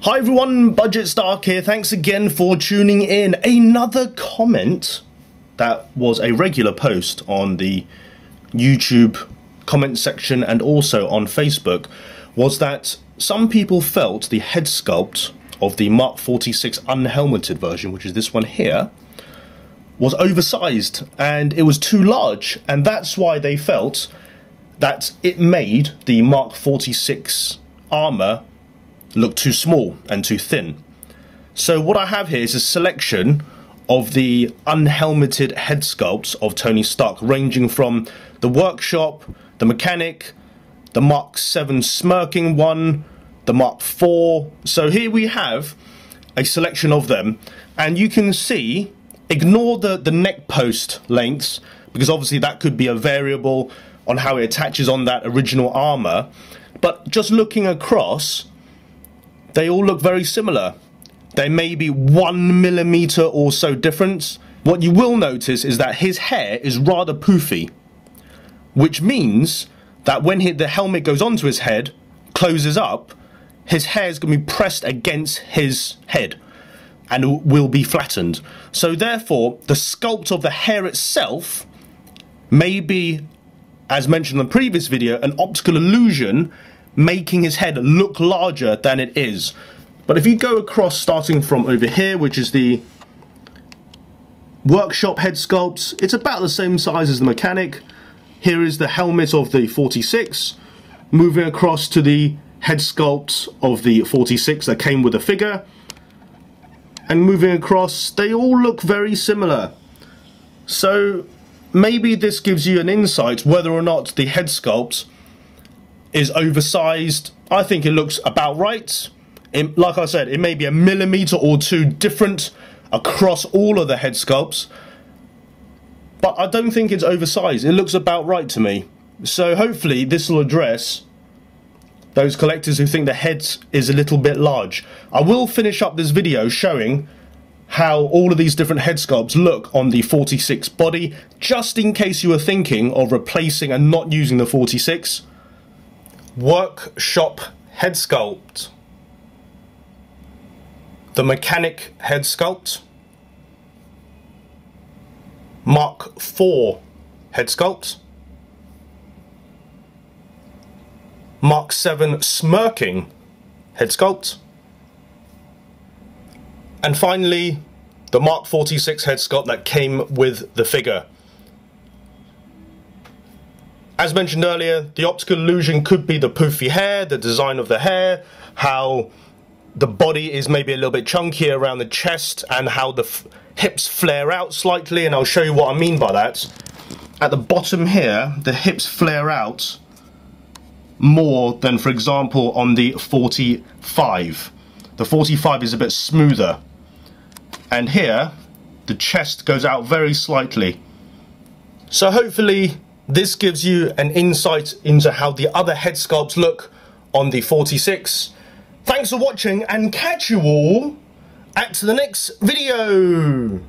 Hi everyone, Budget Stark here. Thanks again for tuning in. Another comment that was a regular post on the YouTube comment section and also on Facebook was that some people felt the head sculpt of the Mark 46 unhelmeted version, which is this one here, was oversized and it was too large, and that's why they felt that it made the Mark 46 armor look too small and too thin. So what I have here is a selection of the unhelmeted head sculpts of Tony Stark, ranging from the Workshop, the Mechanic, the Mark 7 smirking one, the Mark 4. So here we have a selection of them, and you can see, ignore the neck post lengths, because obviously that could be a variable on how it attaches on that original armor, but just looking across, they all look very similar. There may be 1 millimeter or so difference. What you will notice is that his hair is rather poofy, which means that when the helmet goes onto his head, closes up, his hair is going to be pressed against his head and will be flattened. So therefore, the sculpt of the hair itself may be, as mentioned in the previous video, an optical illusion, making his head look larger than it is. But if you go across, starting from over here, which is the Workshop head sculpts, it's about the same size as the Mechanic. Here is the helmet of the 46. Moving across to the head sculpt of the 46 that came with the figure. And moving across, they all look very similar. So maybe this gives you an insight whether or not the head sculpt is oversized. I think it looks about right. Like I said, it may be a millimeter or two different across all of the head sculpts, but I don't think it's oversized. It looks about right to me. So hopefully this will address those collectors who think the head is a little bit large. I will finish up this video showing how all of these different head sculpts look on the 46 body, just in case you were thinking of replacing and not using the 46. Workshop head sculpt, the Mechanic head sculpt, Mark 4 head sculpt, Mark 7 smirking head sculpt, and finally the Mark 46 head sculpt that came with the figure. As mentioned earlier, the optical illusion could be the poofy hair, the design of the hair, how the body is maybe a little bit chunkier around the chest, and how the hips flare out slightly, and I'll show you what I mean by that. At the bottom here, the hips flare out more than, for example, on the 45. The 45 is a bit smoother, and here the chest goes out very slightly. So hopefully this gives you an insight into how the other head sculpts look on the 46. Thanks for watching, and catch you all at the next video.